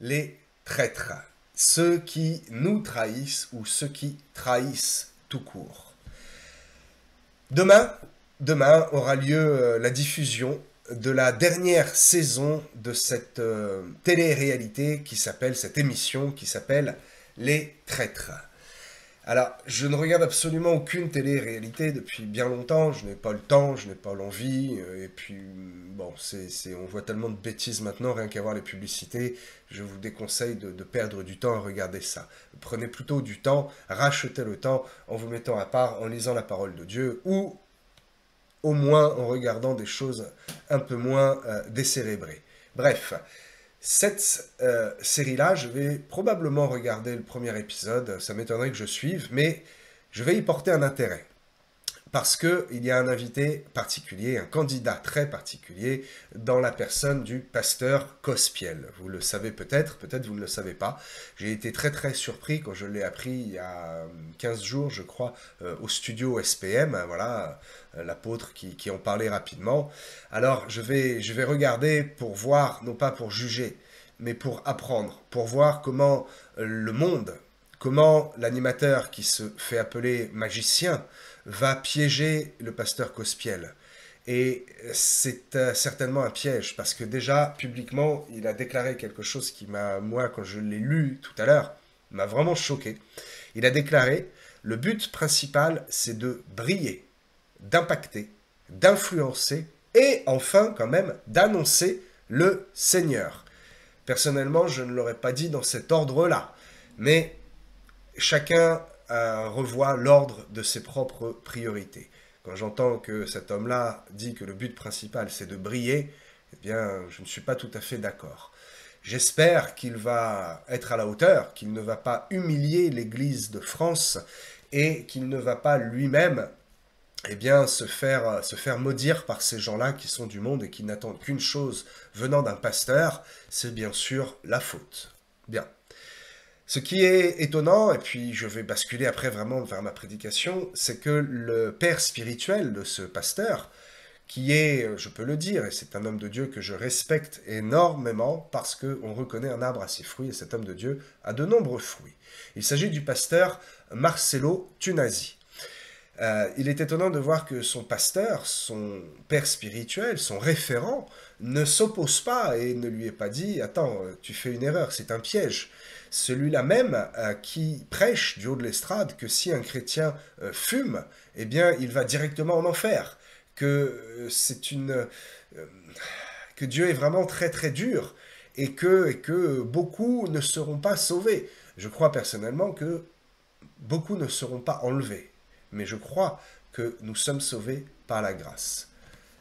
les traîtres, ceux qui nous trahissent ou ceux qui trahissent tout court. Demain aura lieu la diffusion de la dernière saison de cette télé-réalité qui s'appelle, cette émission qui s'appelle Les Traîtres. Alors, je ne regarde absolument aucune télé-réalité depuis bien longtemps, je n'ai pas le temps, je n'ai pas l'envie, et puis, bon, on voit tellement de bêtises maintenant, rien qu'à voir les publicités, je vous déconseille de perdre du temps à regarder ça. Prenez plutôt du temps, rachetez le temps en vous mettant à part, en lisant la parole de Dieu, ou au moins en regardant des choses un peu moins décérébrées. Bref, cette série-là, je vais probablement regarder le premier épisode, ça m'étonnerait que je suive, mais je vais y porter un intérêt. Parce qu'il y a un invité particulier, un candidat très particulier, dans la personne du pasteur Cospiel. Vous le savez peut-être vous ne le savez pas. J'ai été très très surpris quand je l'ai appris il y a 15 jours, je crois, au studio SPM, hein, voilà, l'apôtre qui en parlait rapidement. Alors je vais regarder pour voir, non pas pour juger, mais pour apprendre, pour voir comment le monde, comment l'animateur qui se fait appeler magicien va piéger le pasteur Cospiel. Et c'est certainement un piège, parce que déjà, publiquement, il a déclaré quelque chose qui m'a, moi, quand je l'ai lu tout à l'heure, m'a vraiment choqué. Il a déclaré, le but principal, c'est de briller, d'impacter, d'influencer, et enfin, quand même, d'annoncer le Seigneur. Personnellement, je ne l'aurais pas dit dans cet ordre-là, mais chacun revoit l'ordre de ses propres priorités. Quand j'entends que cet homme-là dit que le but principal c'est de briller, eh bien je ne suis pas tout à fait d'accord. J'espère qu'il va être à la hauteur, qu'il ne va pas humilier l'Église de France et qu'il ne va pas lui-même eh bien, se faire maudire par ces gens-là qui sont du monde et qui n'attendent qu'une chose venant d'un pasteur, c'est bien sûr la faute. Bien. Ce qui est étonnant, et puis je vais basculer après vraiment vers ma prédication, c'est que le père spirituel de ce pasteur, qui est, je peux le dire, et c'est un homme de Dieu que je respecte énormément parce qu'on reconnaît un arbre à ses fruits, et cet homme de Dieu a de nombreux fruits. Il s'agit du pasteur Marcelo Tunasi. Il est étonnant de voir que son pasteur, son père spirituel, son référent, ne s'oppose pas et ne lui est pas dit « Attends, tu fais une erreur, c'est un piège ». Celui-là même qui prêche du haut de l'estrade que si un chrétien fume, eh bien il va directement en enfer, que que Dieu est vraiment très très dur et que beaucoup ne seront pas sauvés. Je crois personnellement que beaucoup ne seront pas enlevés, mais je crois que nous sommes sauvés par la grâce.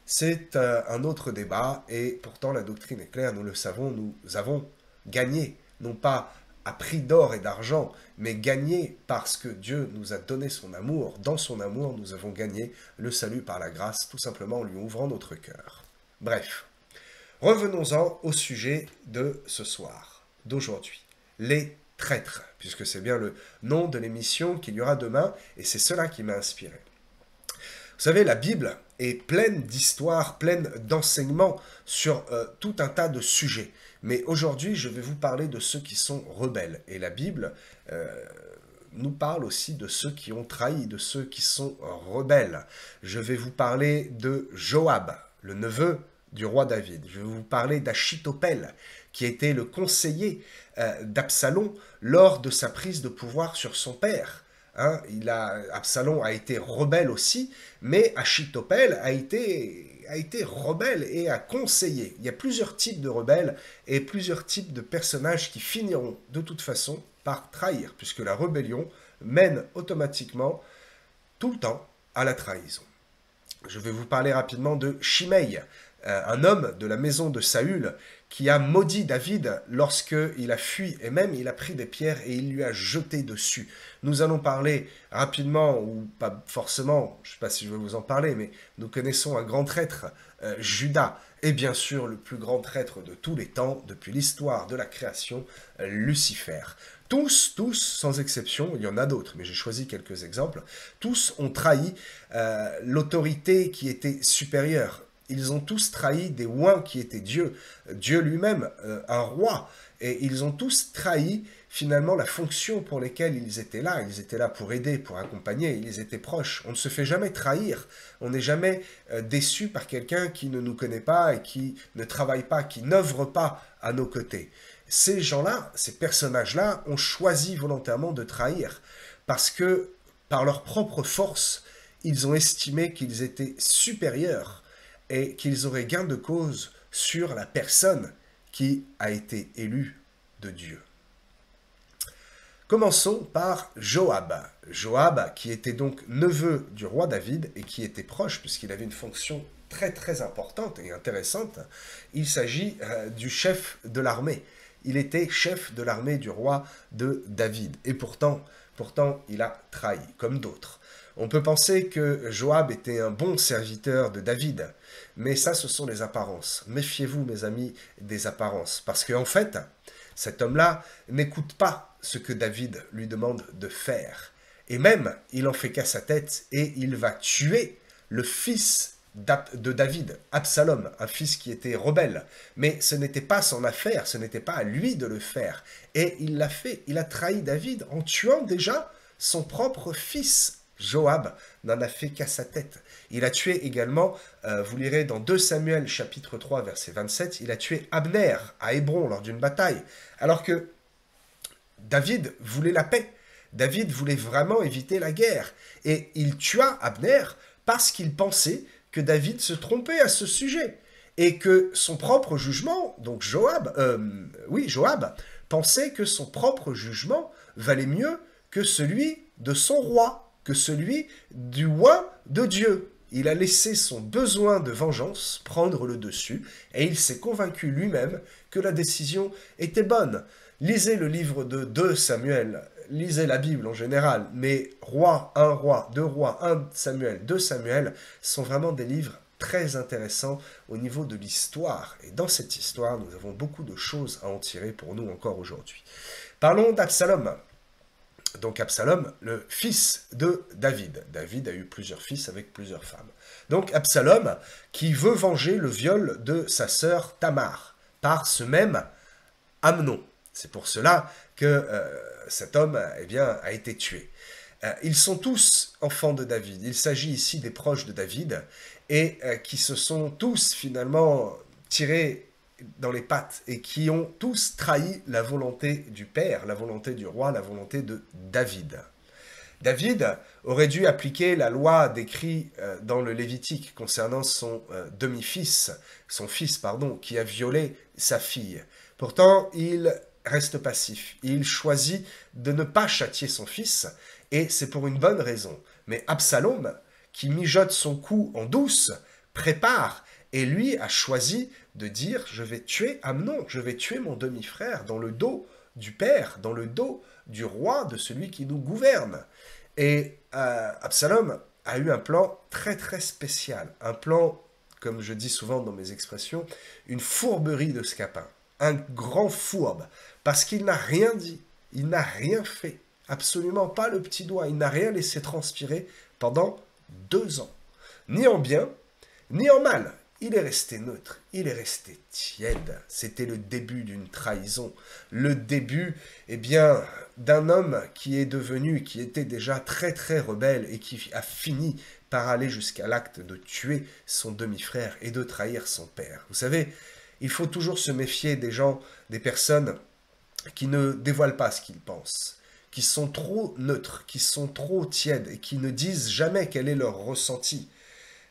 C'est un autre débat et pourtant la doctrine est claire, nous le savons, nous avons gagné, non pas à prix d'or et d'argent, mais gagné parce que Dieu nous a donné son amour. Dans son amour, nous avons gagné le salut par la grâce, tout simplement en lui ouvrant notre cœur. Bref, revenons-en au sujet de ce soir, d'aujourd'hui. Les traîtres, puisque c'est bien le nom de l'émission qu'il y aura demain, et c'est cela qui m'a inspiré. Vous savez, la Bible est pleine d'histoires, pleine d'enseignements sur tout un tas de sujets. Mais aujourd'hui, je vais vous parler de ceux qui sont rebelles. Et la Bible nous parle aussi de ceux qui ont trahi, de ceux qui sont rebelles. Je vais vous parler de Joab, le neveu du roi David. Je vais vous parler d'Achitophel, qui était le conseiller d'Absalom lors de sa prise de pouvoir sur son père. Hein, Absalom a été rebelle aussi, mais Achitophel a été rebelle et a conseillé. Il y a plusieurs types de rebelles et plusieurs types de personnages qui finiront de toute façon par trahir, puisque la rébellion mène automatiquement tout le temps à la trahison. Je vais vous parler rapidement de Shimei, un homme de la maison de Saül qui a maudit David lorsqu'il a fui, et même il a pris des pierres et il lui a jeté dessus. Nous allons parler rapidement, ou pas forcément, je ne sais pas si je vais vous en parler, mais nous connaissons un grand traître, Judas, et bien sûr le plus grand traître de tous les temps, depuis l'histoire de la création, Lucifer. Tous, sans exception, il y en a d'autres, mais j'ai choisi quelques exemples, tous ont trahi l'autorité qui était supérieure. ils ont tous trahi des oints qui étaient Dieu, Dieu lui-même, un roi, et ils ont tous trahi finalement la fonction pour laquelle ils étaient là pour aider, pour accompagner, ils étaient proches. On ne se fait jamais trahir, on n'est jamais déçu par quelqu'un qui ne nous connaît pas et qui ne travaille pas, qui n'œuvre pas à nos côtés. Ces gens-là, ces personnages-là, ont choisi volontairement de trahir, parce que par leur propre force, ils ont estimé qu'ils étaient supérieurs et qu'ils auraient gain de cause sur la personne qui a été élue de Dieu. Commençons par Joab. Joab, qui était donc neveu du roi David et qui était proche, puisqu'il avait une fonction très très importante et intéressante. Il s'agit du chef de l'armée. Il était chef de l'armée du roi de David. Et pourtant, il a trahi, comme d'autres. On peut penser que Joab était un bon serviteur de David, mais ça, ce sont les apparences. Méfiez-vous, mes amis, des apparences, parce qu'en fait, cet homme-là n'écoute pas ce que David lui demande de faire. Et même, il en fait qu'à sa tête et il va tuer le fils de David, Absalom, un fils qui était rebelle. Mais ce n'était pas son affaire, ce n'était pas à lui de le faire. Et il l'a fait, il a trahi David en tuant déjà son propre fils. Joab n'en a fait qu'à sa tête. Il a tué également, vous lirez dans 2 Samuel chapitre 3 verset 27, il a tué Abner à Hébron lors d'une bataille, alors que David voulait la paix. David voulait vraiment éviter la guerre. Et il tua Abner parce qu'il pensait que David se trompait à ce sujet. Et que son propre jugement, donc Joab, pensait que son propre jugement valait mieux que celui de son roi, que celui du roi de Dieu. Il a laissé son besoin de vengeance prendre le dessus et il s'est convaincu lui-même que la décision était bonne. Lisez le livre de 2 Samuel, lisez la Bible en général, mais roi, 1 Samuel, 2 Samuel sont vraiment des livres très intéressants au niveau de l'histoire. Et dans cette histoire, nous avons beaucoup de choses à en tirer pour nous encore aujourd'hui. Parlons d'Absalom. Donc Absalom, le fils de David. David a eu plusieurs fils avec plusieurs femmes. Donc Absalom, qui veut venger le viol de sa sœur Tamar par ce même Amnon. C'est pour cela que cet homme a été tué. Ils sont tous enfants de David. Il s'agit ici des proches de David et qui se sont tous finalement tirés dans les pattes et qui ont tous trahi la volonté du Père, la volonté du roi, la volonté de David. David aurait dû appliquer la loi décrite dans le Lévitique concernant son demi-fils, qui a violé sa fille. Pourtant, il reste passif. Il choisit de ne pas châtier son fils, et c'est pour une bonne raison. Mais Absalom, qui mijote son coup en douce, prépare, et lui a choisi de dire « Je vais tuer Amnon, je vais tuer mon demi-frère dans le dos du père, dans le dos du roi, de celui qui nous gouverne. » Et Absalom a eu un plan très très spécial, un plan, comme je dis souvent dans mes expressions, une fourberie de scapin, un grand fourbe, parce qu'il n'a rien dit, il n'a rien fait, absolument pas le petit doigt, il n'a rien laissé transpirer pendant 2 ans, ni en bien, ni en mal. Il est resté neutre, il est resté tiède. C'était le début d'une trahison, le début, d'un homme qui était déjà très très rebelle et qui a fini par aller jusqu'à l'acte de tuer son demi-frère et de trahir son père. Vous savez, il faut toujours se méfier des gens, des personnes qui ne dévoilent pas ce qu'ils pensent, qui sont trop neutres, qui sont trop tièdes et qui ne disent jamais quel est leur ressenti.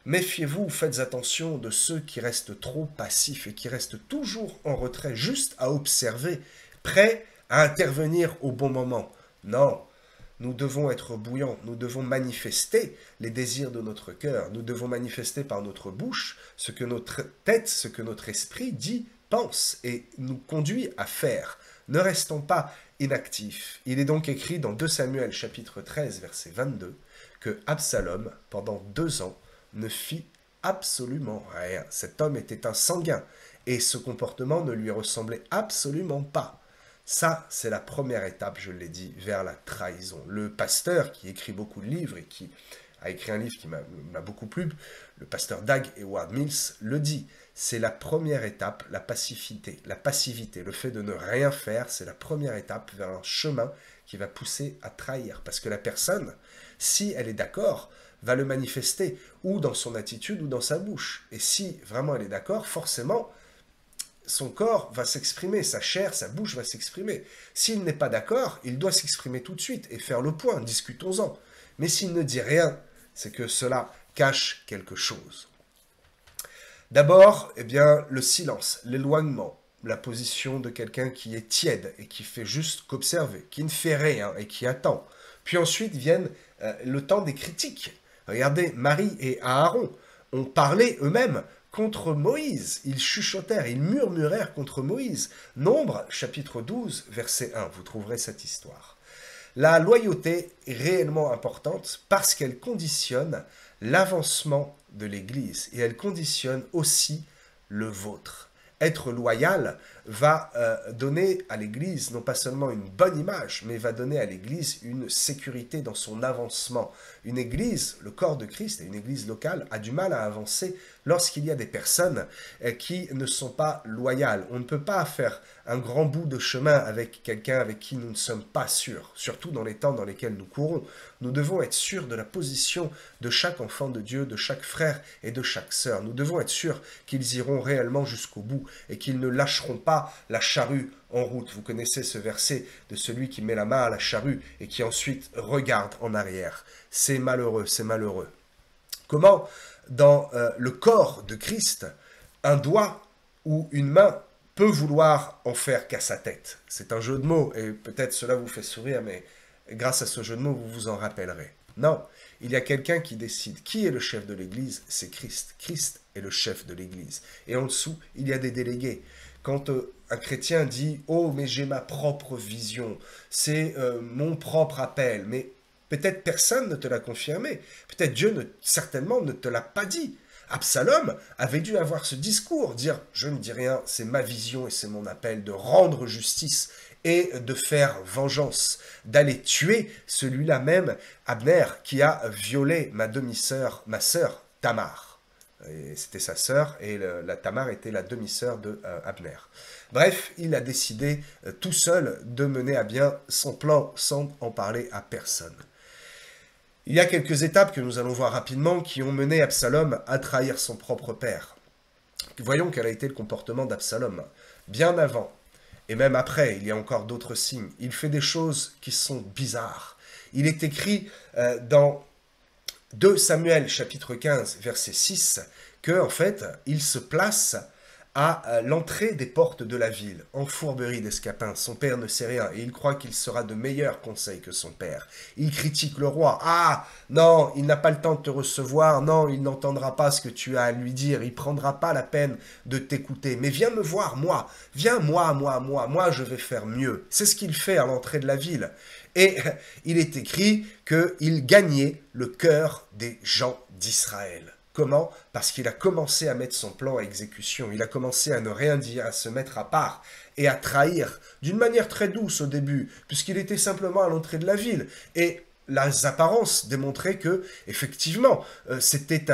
Méfiez-vous, faites attention de ceux qui restent trop passifs et qui restent toujours en retrait, juste à observer, prêts à intervenir au bon moment. Non, nous devons être bouillants, nous devons manifester les désirs de notre cœur, nous devons manifester par notre bouche ce que notre tête, ce que notre esprit dit, pense et nous conduit à faire. Ne restons pas inactifs. Il est donc écrit dans 2 Samuel chapitre 13 verset 22 que Absalom, pendant 2 ans, ne fit absolument rien. Cet homme était un sanguin et ce comportement ne lui ressemblait absolument pas. Ça, c'est la première étape, je l'ai dit, vers la trahison. Le pasteur qui écrit beaucoup de livres et qui a écrit un livre qui m'a beaucoup plu, le pasteur Dag Heward Mills le dit. C'est la première étape, la passivité. La passivité, le fait de ne rien faire, c'est la première étape vers un chemin qui va pousser à trahir. Parce que la personne, si elle est d'accord, va le manifester, ou dans son attitude, ou dans sa bouche. Et si vraiment elle est d'accord, forcément, son corps va s'exprimer, sa chair, sa bouche va s'exprimer. S'il n'est pas d'accord, il doit s'exprimer tout de suite et faire le point, discutons-en. Mais s'il ne dit rien, c'est que cela cache quelque chose. D'abord, eh bien, le silence, l'éloignement, la position de quelqu'un qui est tiède et qui fait juste qu'observer, qui ne fait rien et qui attend. Puis ensuite viennent le temps des critiques. Regardez, Marie et Aaron ont parlé eux-mêmes contre Moïse. Ils chuchotèrent, ils murmurèrent contre Moïse. Nombre, chapitre 12, verset 1, vous trouverez cette histoire. La loyauté est réellement importante parce qu'elle conditionne l'avancement de l'Église et elle conditionne aussi le vôtre. Être loyal va donner à l'Église non pas seulement une bonne image, mais va donner à l'Église une sécurité dans son avancement. Une Église, le corps de Christ et une Église locale, a du mal à avancer lorsqu'il y a des personnes qui ne sont pas loyales. On ne peut pas faire un grand bout de chemin avec quelqu'un avec qui nous ne sommes pas sûrs, surtout dans les temps dans lesquels nous courons. Nous devons être sûrs de la position de chaque enfant de Dieu, de chaque frère et de chaque sœur. Nous devons être sûrs qu'ils iront réellement jusqu'au bout et qu'ils ne lâcheront pas la charrue en route. Vous connaissez ce verset de celui qui met la main à la charrue et qui ensuite regarde en arrière. C'est malheureux, c'est malheureux. Comment, dans le corps de Christ, un doigt ou une main peut vouloir en faire qu'à sa tête? C'est un jeu de mots et peut-être cela vous fait sourire, mais grâce à ce jeu de mots, vous vous en rappellerez. Non, il y a quelqu'un qui décide. Qui est le chef de l'Église? C'est Christ. Christ est le chef de l'Église. Et en dessous, il y a des délégués. Quand un chrétien dit « Oh, mais j'ai ma propre vision, c'est mon propre appel », mais peut-être personne ne te l'a confirmé. Peut-être Dieu, certainement, ne te l'a pas dit. Absalom avait dû avoir ce discours, dire « Je ne dis rien, c'est ma vision et c'est mon appel de rendre justice et de faire vengeance, d'aller tuer celui-là même, Abner, qui a violé ma demi-sœur, ma sœur Tamar. » C'était sa sœur, et la Tamar était la demi-sœur de Abner. Bref, il a décidé tout seul de mener à bien son plan sans en parler à personne. Il y a quelques étapes que nous allons voir rapidement qui ont mené Absalom à trahir son propre père. Voyons quel a été le comportement d'Absalom. Bien avant, et même après, il y a encore d'autres signes. Il fait des choses qui sont bizarres. Il est écrit dans 2 Samuel, chapitre 15, verset 6, que, en fait, il se place à l'entrée des portes de la ville, en fourberie d'escapin. Son père ne sait rien, et il croit qu'il sera de meilleurs conseils que son père. Il critique le roi. « Ah, non, il n'a pas le temps de te recevoir, non, il n'entendra pas ce que tu as à lui dire, il prendra pas la peine de t'écouter. Mais viens me voir, moi, viens, moi, je vais faire mieux. » C'est ce qu'il fait à l'entrée de la ville. Et il est écrit qu'il gagnait le cœur des gens d'Israël. Comment? Parce qu'il a commencé à mettre son plan à exécution. Il a commencé à ne rien dire, à se mettre à part et à trahir d'une manière très douce au début, puisqu'il était simplement à l'entrée de la ville. Et les apparences démontraient que, effectivement, c'était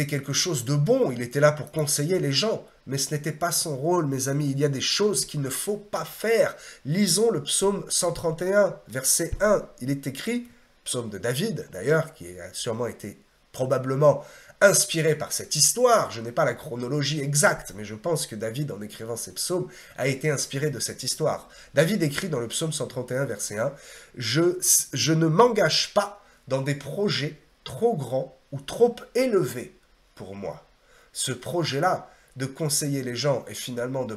quelque chose de bon. Il était là pour conseiller les gens. Mais ce n'était pas son rôle, mes amis. Il y a des choses qu'il ne faut pas faire. Lisons le psaume 131, verset 1. Il est écrit, psaume de David, d'ailleurs, qui a sûrement été probablement inspiré par cette histoire. Je n'ai pas la chronologie exacte, mais je pense que David, en écrivant ces psaumes, a été inspiré de cette histoire. David écrit dans le psaume 131, verset 1, « Je ne m'engage pas dans des projets trop grands ou trop élevés pour moi. » Ce projet-là, de conseiller les gens et finalement de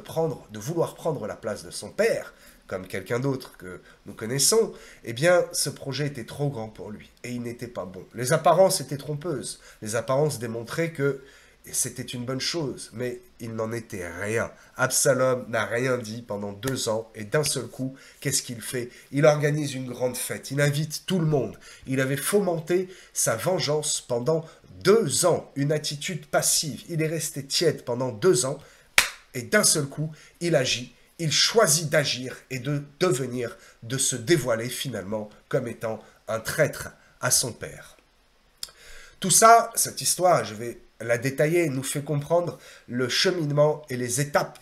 vouloir prendre la place de son père, comme quelqu'un d'autre que nous connaissons, eh bien, ce projet était trop grand pour lui, et il n'était pas bon. Les apparences étaient trompeuses, les apparences démontraient que c'était une bonne chose, mais il n'en était rien. Absalom n'a rien dit pendant 2 ans, et d'un seul coup, qu'est-ce qu'il fait? Il organise une grande fête, il invite tout le monde. Il avait fomenté sa vengeance pendant 2 ans, une attitude passive. Il est resté tiède pendant 2 ans, et d'un seul coup, il agit. Il choisit d'agir et de se dévoiler finalement comme étant un traître à son père. Tout ça, cette histoire, je vais la détailler, nous fait comprendre le cheminement et les étapes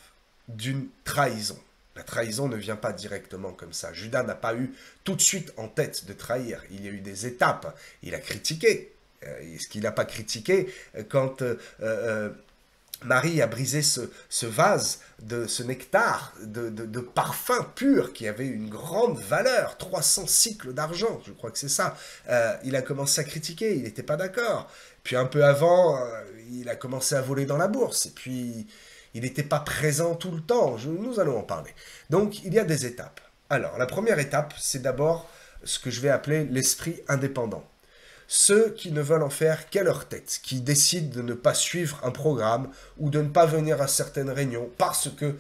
d'une trahison. La trahison ne vient pas directement comme ça. Judas n'a pas eu tout de suite en tête de trahir. Il y a eu des étapes. Il a critiqué. Ce qu'il n'a pas critiqué quand Marie a brisé ce vase, ce nectar de parfum pur qui avait une grande valeur, 300 cycles d'argent, je crois que c'est ça. Il a commencé à critiquer, il n'était pas d'accord. Puis un peu avant, il a commencé à voler dans la bourse. Et puis, il n'était pas présent tout le temps. Nous allons en parler. Donc, il y a des étapes. Alors, la première étape, c'est d'abord ce que je vais appeler l'esprit indépendant. Ceux qui ne veulent en faire qu'à leur tête, qui décident de ne pas suivre un programme ou de ne pas venir à certaines réunions parce que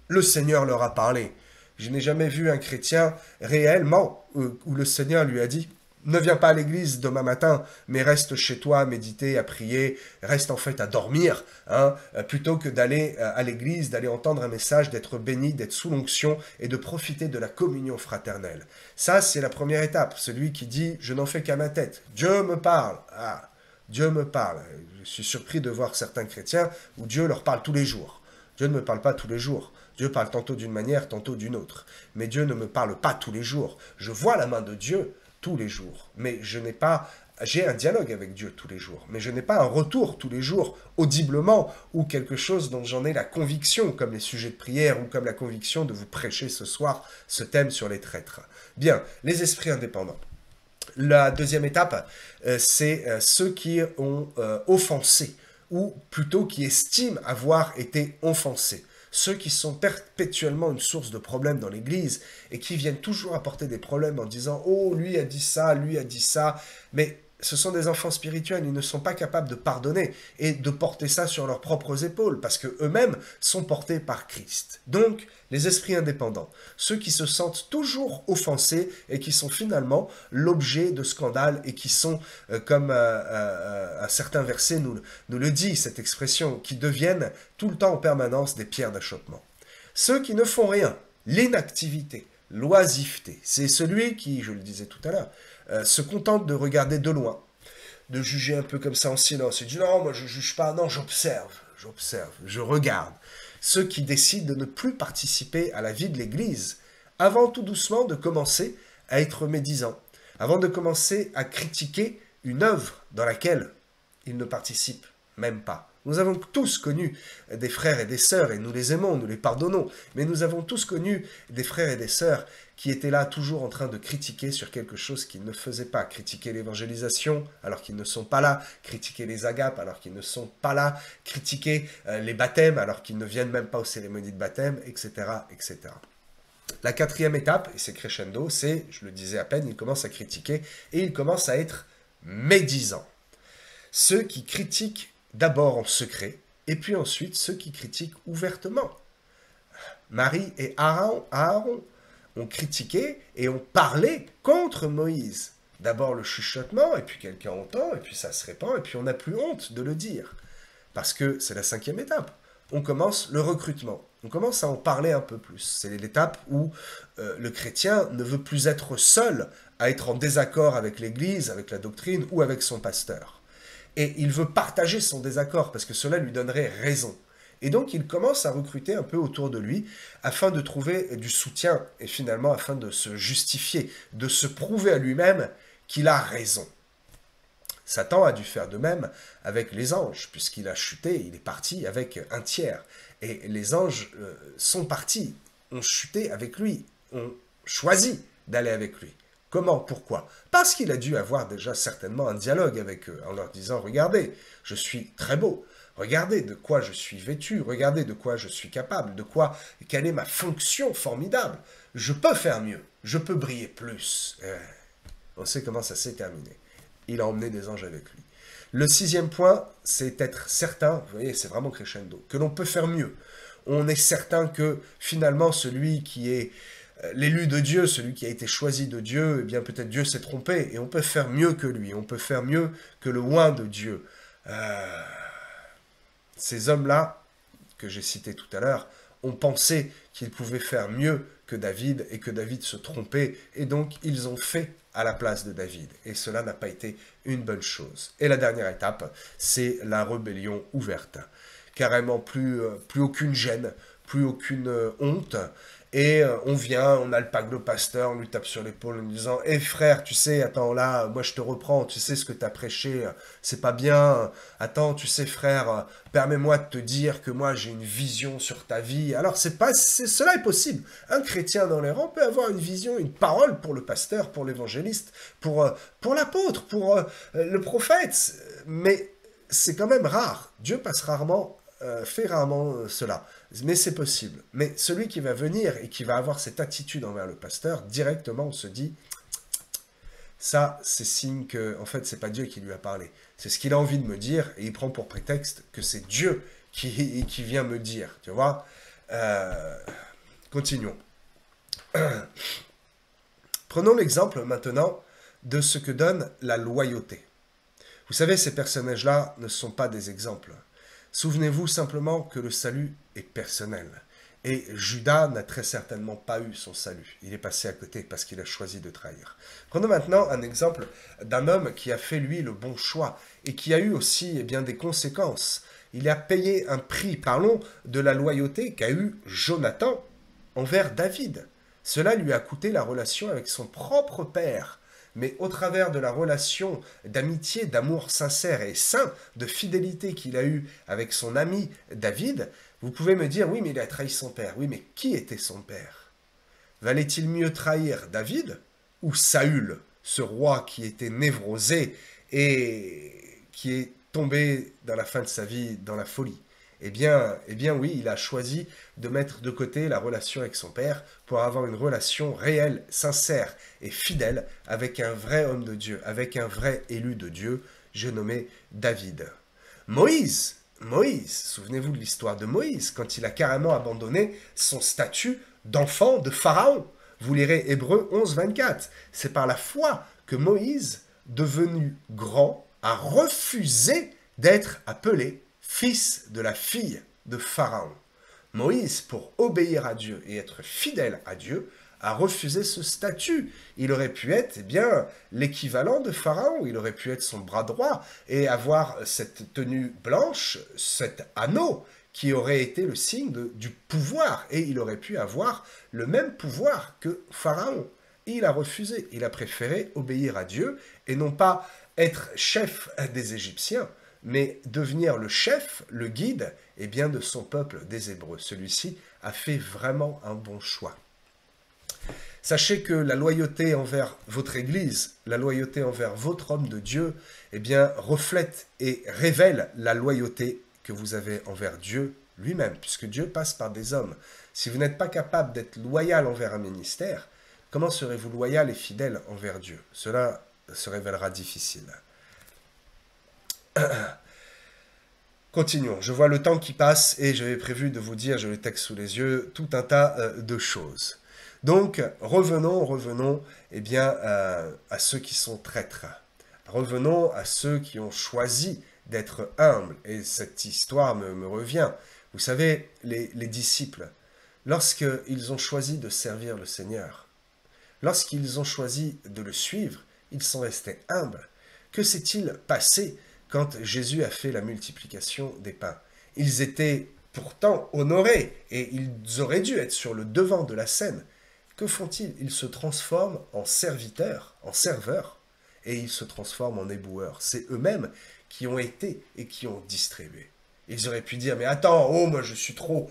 le Seigneur leur a parlé. Je n'ai jamais vu un chrétien réellement où le Seigneur lui a dit « Ne viens pas à l'église demain matin, mais reste chez toi à méditer, à prier, reste en fait à dormir, hein, plutôt que d'aller à l'église, d'aller entendre un message, d'être béni, d'être sous l'onction et de profiter de la communion fraternelle. » Ça, c'est la première étape. Celui qui dit « Je n'en fais qu'à ma tête. Dieu me parle. » Ah, Dieu me parle. Je suis surpris de voir certains chrétiens où Dieu leur parle tous les jours. Dieu ne me parle pas tous les jours. Dieu parle tantôt d'une manière, tantôt d'une autre. Mais Dieu ne me parle pas tous les jours. Je vois la main de Dieu tous les jours. Mais je n'ai pas... J'ai un dialogue avec Dieu tous les jours, mais je n'ai pas un retour tous les jours, audiblement, ou quelque chose dont j'en ai la conviction, comme les sujets de prière, ou comme la conviction de vous prêcher ce soir ce thème sur les traîtres. Bien, les esprits indépendants. La deuxième étape, c'est ceux qui ont offensé, ou plutôt qui estiment avoir été offensés. Ceux qui sont perpétuellement une source de problèmes dans l'Église et qui viennent toujours apporter des problèmes en disant « Oh, lui a dit ça, mais ce sont des enfants spirituels, ils ne sont pas capables de pardonner et de porter ça sur leurs propres épaules parce qu'eux-mêmes sont portés par Christ. Donc, les esprits indépendants, ceux qui se sentent toujours offensés et qui sont finalement l'objet de scandales et qui sont, comme un certain verset nous le dit, cette expression, qui deviennent tout le temps en permanence des pierres d'achoppement. Ceux qui ne font rien, l'inactivité, l'oisiveté, c'est celui qui, je le disais tout à l'heure, se contente de regarder de loin, de juger un peu comme ça en silence. Il dit non, moi je ne juge pas, non, j'observe, je regarde. Ceux qui décident de ne plus participer à la vie de l'Église, avant tout doucement de commencer à être médisants, avant de commencer à critiquer une œuvre dans laquelle ils ne participent même pas. Nous avons tous connu des frères et des sœurs, et nous les aimons, nous les pardonnons, mais nous avons tous connu des frères et des sœurs qui étaient là toujours en train de critiquer sur quelque chose qu'ils ne faisaient pas, critiquer l'évangélisation alors qu'ils ne sont pas là, critiquer les agapes alors qu'ils ne sont pas là, critiquer les baptêmes alors qu'ils ne viennent même pas aux cérémonies de baptême, etc., etc. La quatrième étape, et c'est crescendo, c'est, je le disais à peine, il commence à critiquer et il commence à être médisant. Ceux qui critiquent d'abord en secret, et puis ensuite ceux qui critiquent ouvertement. Marie et Aaron ont critiqué et ont parlé contre Moïse. D'abord le chuchotement, et puis quelqu'un entend, et puis ça se répand, et puis on n'a plus honte de le dire. Parce que c'est la cinquième étape. On commence le recrutement. On commence à en parler un peu plus. C'est l'étape où le chrétien ne veut plus être seul à être en désaccord avec l'Église, avec la doctrine ou avec son pasteur. Et il veut partager son désaccord parce que cela lui donnerait raison. Et donc il commence à recruter un peu autour de lui afin de trouver du soutien et finalement afin de se justifier, de se prouver à lui-même qu'il a raison. Satan a dû faire de même avec les anges, puisqu'il a chuté, il est parti avec un tiers. Et les anges sont partis, ont chuté avec lui, ont choisi d'aller avec lui. Comment? Pourquoi? Parce qu'il a dû avoir déjà certainement un dialogue avec eux, en leur disant « Regardez, je suis très beau, regardez de quoi je suis vêtu, regardez de quoi je suis capable, quelle est ma fonction formidable. Je peux faire mieux, je peux briller plus. » On sait comment ça s'est terminé. Il a emmené des anges avec lui. Le sixième point, c'est être certain, vous voyez, c'est vraiment crescendo, que l'on peut faire mieux. On est certain que finalement celui qui est l'élu de Dieu, celui qui a été choisi de Dieu, eh bien peut-être Dieu s'est trompé et on peut faire mieux que lui, on peut faire mieux que le oint de Dieu. Ces hommes-là, que j'ai cités tout à l'heure, ont pensé qu'ils pouvaient faire mieux que David et que David se trompait, et donc ils ont fait à la place de David. Et cela n'a pas été une bonne chose. Et la dernière étape, c'est la rébellion ouverte. Carrément plus aucune gêne, plus aucune honte. Et on vient, on alpague le pasteur, on lui tape sur l'épaule en lui disant « Hé frère, tu sais, attends là, moi je te reprends, tu sais ce que tu as prêché, c'est pas bien. Attends, tu sais frère, permets-moi de te dire que moi j'ai une vision sur ta vie. » Alors cela est possible. Un chrétien dans les rangs peut avoir une vision, une parole pour le pasteur, pour l'évangéliste, pour l'apôtre, pour le prophète. Mais c'est quand même rare. Dieu passe rarement, fait rarement cela. Mais c'est possible. Mais celui qui va venir et qui va avoir cette attitude envers le pasteur, directement on se dit, ça c'est signe que, en fait, c'est pas Dieu qui lui a parlé. C'est ce qu'il a envie de me dire et il prend pour prétexte que c'est Dieu qui vient me dire. Tu vois Continuons. Prenons l'exemple maintenant de ce que donne la loyauté. Vous savez, ces personnages-là ne sont pas des exemples. Souvenez-vous simplement que le salut est personnel. Et Judas n'a très certainement pas eu son salut. Il est passé à côté parce qu'il a choisi de trahir. Prenons maintenant un exemple d'un homme qui a fait, lui, le bon choix et qui a eu aussi eh bien, des conséquences. Il a payé un prix. Parlons de la loyauté qu'a eu Jonathan envers David. Cela lui a coûté la relation avec son propre père. Mais au travers de la relation d'amitié, d'amour sincère et sain, de fidélité qu'il a eue avec son ami David, vous pouvez me dire, oui, mais il a trahi son père. Oui, mais qui était son père? Valait-il mieux trahir David ou Saül, ce roi qui était névrosé et qui est tombé dans la fin de sa vie dans la folie? Eh bien oui, il a choisi de mettre de côté la relation avec son père pour avoir une relation réelle, sincère et fidèle avec un vrai homme de Dieu, avec un vrai élu de Dieu, j'ai nommé David. Moïse, souvenez-vous de l'histoire de Moïse, quand il a carrément abandonné son statut d'enfant de Pharaon. Vous lirez Hébreux 11, 24. C'est par la foi que Moïse, devenu grand, a refusé d'être appelé fils de la fille de Pharaon. Moïse, pour obéir à Dieu et être fidèle à Dieu, a refusé ce statut. Il aurait pu être eh bien, l'équivalent de Pharaon, il aurait pu être son bras droit et avoir cette tenue blanche, cet anneau qui aurait été le signe du pouvoir, et il aurait pu avoir le même pouvoir que Pharaon. Et il a refusé, il a préféré obéir à Dieu et non pas être chef des Égyptiens, mais devenir le chef, le guide, eh bien, de son peuple des Hébreux. Celui-ci a fait vraiment un bon choix. Sachez que la loyauté envers votre Église, la loyauté envers votre homme de Dieu, eh bien, reflète et révèle la loyauté que vous avez envers Dieu lui-même, puisque Dieu passe par des hommes. Si vous n'êtes pas capable d'être loyal envers un ministère, comment serez-vous loyal et fidèle envers Dieu? Cela se révélera difficile. Continuons. Je vois le temps qui passe et j'avais prévu de vous dire, j'ai le texte sous les yeux, tout un tas de choses. Donc, revenons eh bien, à ceux qui sont traîtres. Revenons à ceux qui ont choisi d'être humbles. Et cette histoire me revient. Vous savez, les disciples, lorsqu'ils ont choisi de servir le Seigneur, lorsqu'ils ont choisi de le suivre, ils sont restés humbles. Que s'est-il passé quand Jésus a fait la multiplication des pains? Ils étaient pourtant honorés et ils auraient dû être sur le devant de la scène. Que font-ils? Ils se transforment en serviteurs, en serveurs, et ils se transforment en éboueurs. C'est eux-mêmes qui ont été et qui ont distribué. Ils auraient pu dire, mais attends, oh, moi je suis trop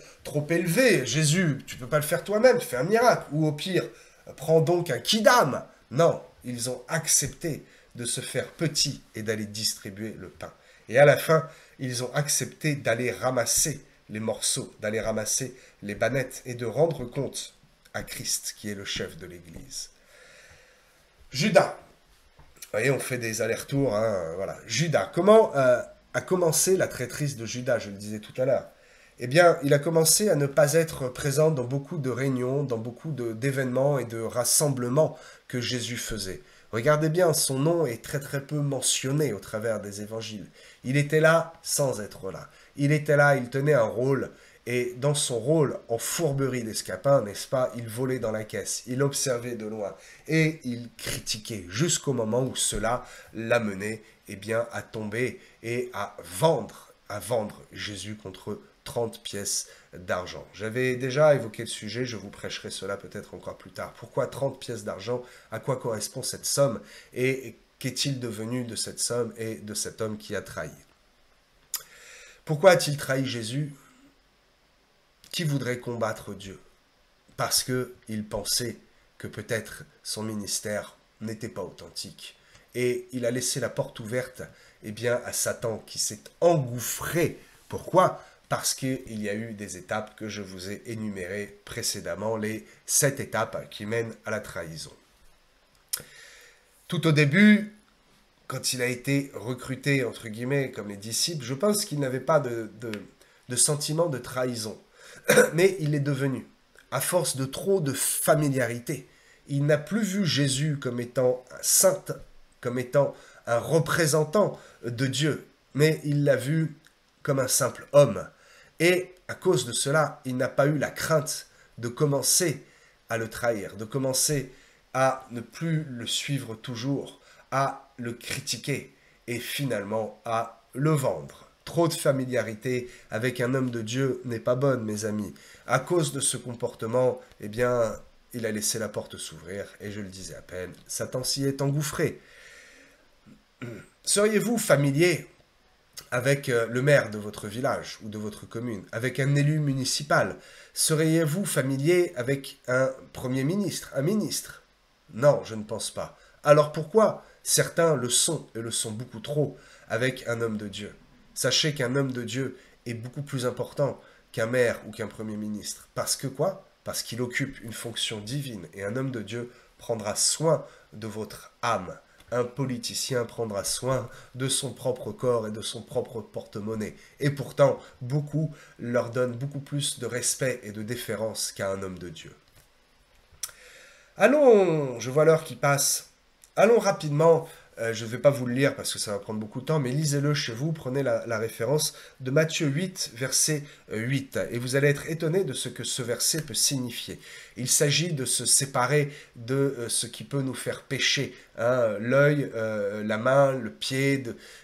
élevé, Jésus, tu peux pas le faire toi-même, fais un miracle. Ou au pire, prends donc un kidam. Non, ils ont accepté de se faire petits et d'aller distribuer le pain. Et à la fin, ils ont accepté d'aller ramasser les morceaux, d'aller ramasser les bannettes et de rendre compte à Christ, qui est le chef de l'Église. Judas. Vous voyez, on fait des allers-retours. Hein, voilà. Judas. Comment a commencé la traîtrise de Judas, je le disais tout à l'heure? Eh bien, il a commencé à ne pas être présent dans beaucoup de réunions, dans beaucoup d'événements et de rassemblements que Jésus faisait. Regardez bien, son nom est très peu mentionné au travers des évangiles. Il était là sans être là. Il était là, il tenait un rôle Et dans son rôle en fourberie d'escapin, n'est-ce pas, il volait dans la caisse, il observait de loin et il critiquait jusqu'au moment où cela l'a mené eh bien, à tomber et à vendre Jésus contre 30 pièces d'argent. J'avais déjà évoqué le sujet, je vous prêcherai cela peut-être encore plus tard. Pourquoi 30 pièces d'argent? À quoi correspond cette somme? Et qu'est-il devenu de cette somme et de cet homme qui a trahi? Pourquoi a-t-il trahi Jésus? Qui voudrait combattre Dieu? Parce qu'il pensait que peut-être son ministère n'était pas authentique. Et il a laissé la porte ouverte eh bien, à Satan qui s'est engouffré. Pourquoi? Parce qu'il y a eu des étapes que je vous ai énumérées précédemment, les 7 étapes qui mènent à la trahison. Tout au début, quand il a été recruté, entre guillemets, comme les disciples, je pense qu'il n'avait pas de sentiment de trahison. Mais il est devenu, à force de trop de familiarité, il n'a plus vu Jésus comme étant un saint, comme étant un représentant de Dieu, mais il l'a vu comme un simple homme. Et à cause de cela, il n'a pas eu la crainte de commencer à le trahir, de commencer à ne plus le suivre toujours, à le critiquer et finalement à le vendre. Trop de familiarité avec un homme de Dieu n'est pas bonne, mes amis. À cause de ce comportement, eh bien, il a laissé la porte s'ouvrir, et je le disais à peine, Satan s'y est engouffré. Seriez-vous familier avec le maire de votre village ou de votre commune, avec un élu municipal? Seriez-vous familier avec un premier ministre, un ministre? Non, je ne pense pas. Alors pourquoi certains le sont, et le sont beaucoup trop, avec un homme de Dieu? Sachez qu'un homme de Dieu est beaucoup plus important qu'un maire ou qu'un premier ministre. Parce que quoi? Parce qu'il occupe une fonction divine. Et un homme de Dieu prendra soin de votre âme. Un politicien prendra soin de son propre corps et de son propre porte-monnaie. Et pourtant, beaucoup leur donnent beaucoup plus de respect et de déférence qu'à un homme de Dieu. Allons, je vois l'heure qui passe. Allons rapidement, je ne vais pas vous le lire parce que ça va prendre beaucoup de temps, mais lisez-le chez vous, prenez la référence de Matthieu 8, verset 8, et vous allez être étonné de ce que ce verset peut signifier. Il s'agit de se séparer de ce qui peut nous faire pécher, hein, l'œil, la main, le pied,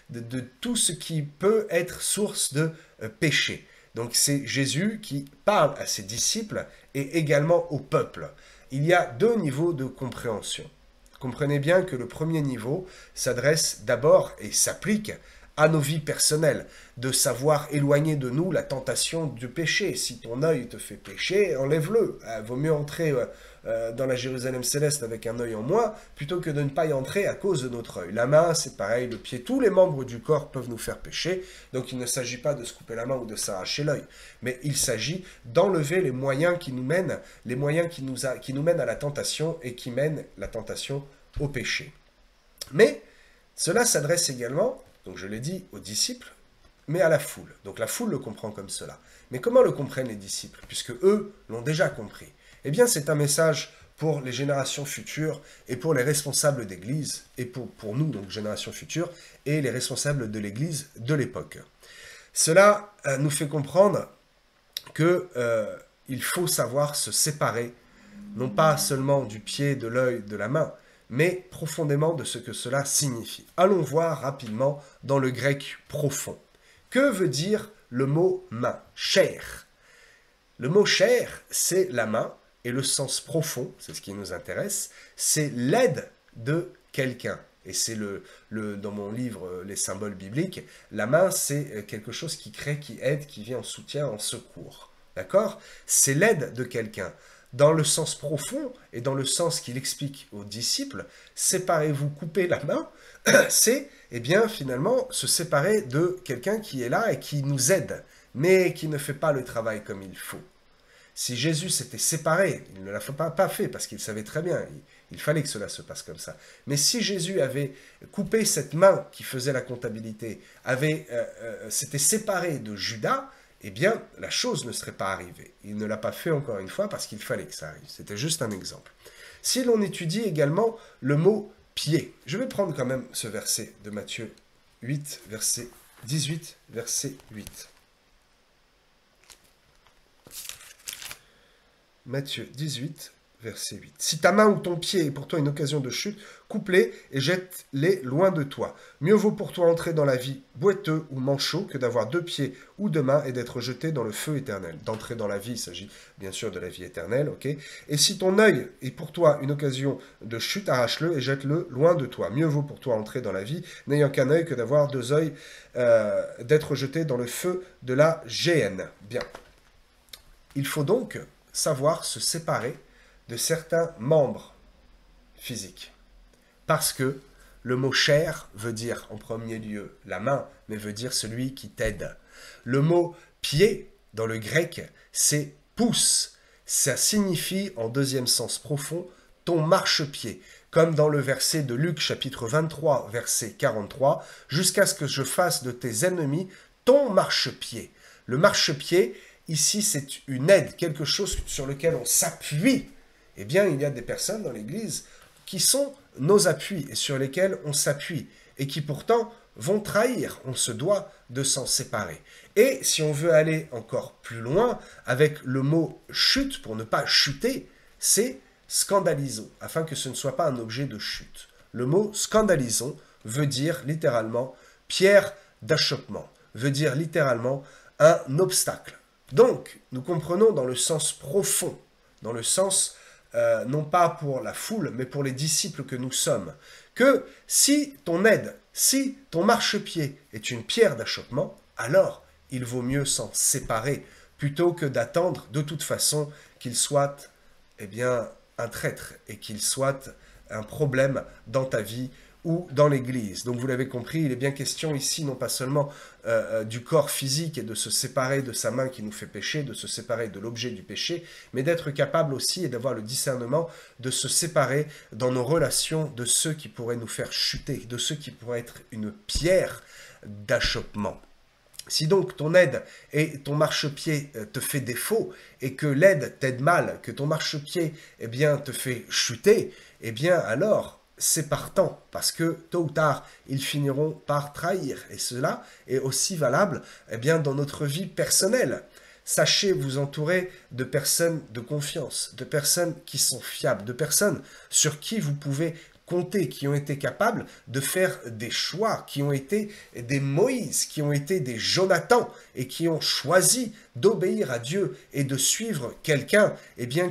de tout ce qui peut être source de péché. Donc c'est Jésus qui parle à ses disciples et également au peuple. Il y a 2 niveaux de compréhension. Comprenez bien que le premier niveau s'adresse d'abord et s'applique à nos vies personnelles, de savoir éloigner de nous la tentation du péché. Si ton œil te fait pécher, enlève-le. Vaut mieux entrer dans la Jérusalem céleste avec un œil en moins, plutôt que de ne pas y entrer à cause de notre œil. La main, c'est pareil, le pied, tous les membres du corps peuvent nous faire pécher, donc il ne s'agit pas de se couper la main ou de s'arracher l'œil, mais il s'agit d'enlever les moyens qui nous mènent, les moyens qui nous mènent à la tentation et qui mènent la tentation au péché. Mais cela s'adresse également, donc je l'ai dit, aux disciples, mais à la foule. Donc la foule le comprend comme cela. Mais comment le comprennent les disciples, puisque eux l'ont déjà compris? Eh bien, c'est un message pour les générations futures et pour les responsables d'Église, et pour nous, donc générations futures, et les responsables de l'Église de l'époque. Cela nous fait comprendre qu'il faut savoir se séparer, non pas seulement du pied, de l'œil, de la main, mais profondément de ce que cela signifie. Allons voir rapidement dans le grec profond. Que veut dire le mot main? Chair. Le mot chair, c'est la main, et le sens profond, c'est ce qui nous intéresse, c'est l'aide de quelqu'un. Et c'est dans mon livre Les symboles bibliques, la main, c'est quelque chose qui crée, qui aide, qui vient en soutien, en secours. D'accord? C'est l'aide de quelqu'un. Dans le sens profond et dans le sens qu'il explique aux disciples, séparez-vous, coupez la main, c'est eh bien finalement se séparer de quelqu'un qui est là et qui nous aide, mais qui ne fait pas le travail comme il faut. Si Jésus s'était séparé, il ne l'a pas fait parce qu'il savait très bien, il fallait que cela se passe comme ça. Mais si Jésus avait coupé cette main qui faisait la comptabilité, s'était séparé de Judas, eh bien, la chose ne serait pas arrivée. Il ne l'a pas fait encore une fois parce qu'il fallait que ça arrive. C'était juste un exemple. Si l'on étudie également le mot pied, je vais prendre quand même ce verset de Matthieu 8, verset 18, verset 8. Matthieu 18, verset 8. « Si ta main ou ton pied est pour toi une occasion de chute, coupe-les et jette-les loin de toi. Mieux vaut pour toi entrer dans la vie boiteux ou manchot que d'avoir 2 pieds ou 2 mains et d'être jeté dans le feu éternel. » D'entrer dans la vie, il s'agit bien sûr de la vie éternelle, ok. Et si ton œil est pour toi une occasion de chute, arrache-le et jette-le loin de toi. Mieux vaut pour toi entrer dans la vie n'ayant qu'un œil que d'avoir 2 œils, d'être jeté dans le feu de la géhenne. Bien. Il faut donc savoir se séparer de certains membres physiques. Parce que le mot chair veut dire en premier lieu la main, mais veut dire celui qui t'aide. Le mot pied, dans le grec, c'est pouce. Ça signifie, en deuxième sens profond, ton marchepied. Comme dans le verset de Luc, chapitre 23, verset 43, « Jusqu'à ce que je fasse de tes ennemis ton marchepied. » Le marchepied, ici, c'est une aide, quelque chose sur lequel on s'appuie. Eh bien, il y a des personnes dans l'Église qui sont nos appuis et sur lesquels on s'appuie et qui pourtant vont trahir. On se doit de s'en séparer. Et si on veut aller encore plus loin, avec le mot « chute », pour ne pas chuter, c'est « scandalisons », afin que ce ne soit pas un objet de chute. Le mot « scandalisons » veut dire littéralement « pierre d'achoppement », veut dire littéralement « un obstacle ». Donc, nous comprenons dans le sens profond, dans le sens non pas pour la foule, mais pour les disciples que nous sommes, que si ton aide, si ton marchepied est une pierre d'achoppement, alors il vaut mieux s'en séparer, plutôt que d'attendre de toute façon qu'il soit un traître et qu'il soit un problème dans ta vie ou dans l'Église. Donc vous l'avez compris, il est bien question ici non pas seulement du corps physique et de se séparer de sa main qui nous fait pécher, de se séparer de l'objet du péché, mais d'être capable aussi et d'avoir le discernement de se séparer dans nos relations de ceux qui pourraient nous faire chuter, de ceux qui pourraient être une pierre d'achoppement. Si donc ton aide et ton marchepied te fait défaut et que l'aide t'aide mal, que ton marchepied te fait chuter, alors c'est partant, parce que tôt ou tard, ils finiront par trahir. Et cela est aussi valable dans notre vie personnelle. Sachez vous entourer de personnes de confiance, de personnes qui sont fiables, de personnes sur qui vous pouvez compter, qui ont été capables de faire des choix, qui ont été des Moïse, qui ont été des Jonathan, et qui ont choisi d'obéir à Dieu et de suivre quelqu'un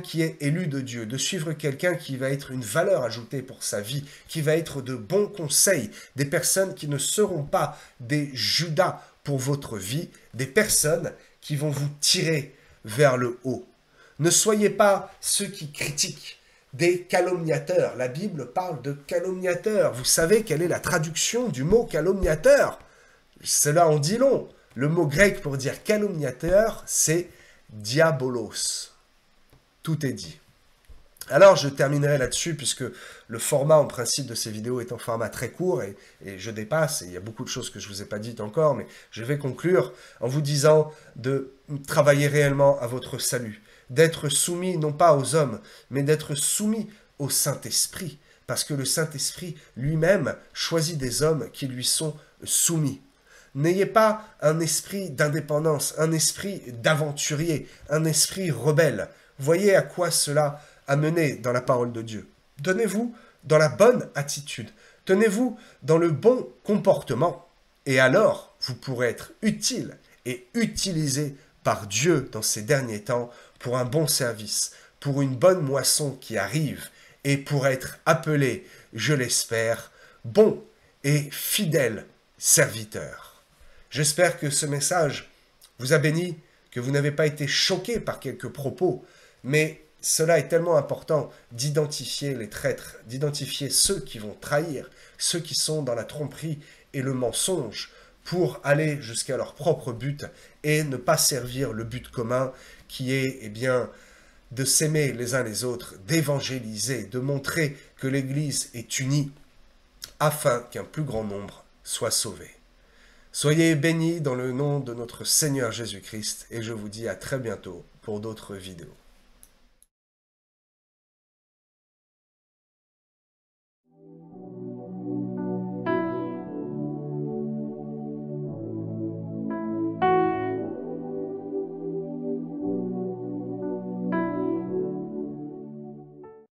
qui est élu de Dieu, de suivre quelqu'un qui va être une valeur ajoutée pour sa vie, qui va être de bons conseils, des personnes qui ne seront pas des Judas pour votre vie, des personnes qui vont vous tirer vers le haut. Ne soyez pas ceux qui critiquent, des calomniateurs. La Bible parle de calomniateurs. Vous savez quelle est la traduction du mot calomniateur? Cela en dit long. Le mot grec pour dire calomniateur, c'est diabolos. Tout est dit. Alors, je terminerai là-dessus, puisque le format, en principe, de ces vidéos est un format très court, et je dépasse, et il y a beaucoup de choses que je ne vous ai pas dites encore, mais je vais conclure en vous disant de travailler réellement à votre salut, d'être soumis non pas aux hommes, mais d'être soumis au Saint-Esprit, parce que le Saint-Esprit lui-même choisit des hommes qui lui sont soumis. N'ayez pas un esprit d'indépendance, un esprit d'aventurier, un esprit rebelle. Voyez à quoi cela a mené dans la parole de Dieu. Tenez-vous dans la bonne attitude, tenez-vous dans le bon comportement, et alors vous pourrez être utile et utilisé par Dieu dans ces derniers temps pour un bon service, pour une bonne moisson qui arrive, et pour être appelé, je l'espère, bon et fidèle serviteur. J'espère que ce message vous a béni, que vous n'avez pas été choqué par quelques propos, mais cela est tellement important d'identifier les traîtres, d'identifier ceux qui vont trahir, ceux qui sont dans la tromperie et le mensonge, pour aller jusqu'à leur propre but et ne pas servir le but commun qui est de s'aimer les uns les autres, d'évangéliser, de montrer que l'Église est unie afin qu'un plus grand nombre soit sauvé. Soyez bénis dans le nom de notre Seigneur Jésus-Christ et je vous dis à très bientôt pour d'autres vidéos.